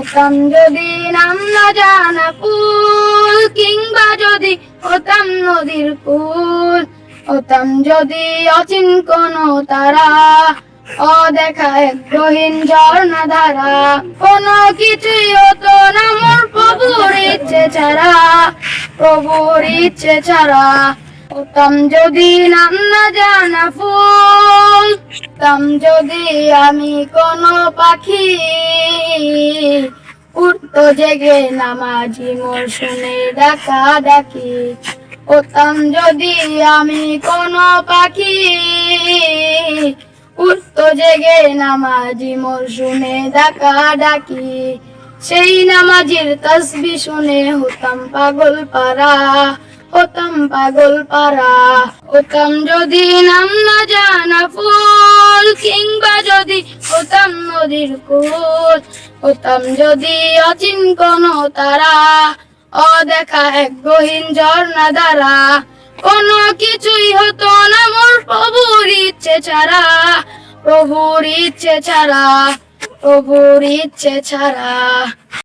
হতাম যদি নাম না জানা ফুল, কিংবা যদি হতাম নদীর কুল, হতাম যদি অচিন কোনো তারা, অদেখা এক গহীন ঝর্ণা ধারা। কোনো কিছুই হতো না মোর প্রভুর ইচ্ছে ছাড়া, প্রভুর ইচ্ছে ছাড়া। হতাম যদি নাম না জানা ফুল, হতাম যদি আমি কোনো পাখি, উঠতো জেগে নামাজি মোর শুনে ডাকা ডাকি। হতাম যদি আমি কোনো পাখি, উঠতো জেগে নামাজি মোর শুনে ডাকা ডাকি। সেই নামাজির তাসবিহ শুনে হতাম পাগল পারা, হতাম পাগল পারা। হতাম যদি নাম না জানা ফুল, কিংবা যদি হতাম নদীর কুল, হতাম যদি অচিন কোনো তারা, অদেখা এক গহীন ঝর্ণা ধারা। কোনো কিছুই হতো না মোর প্রভুর ইচ্ছে ছাড়া, প্রভুর ইচ্ছে ছাড়া, প্রভুর ইচ্ছে ছাড়া।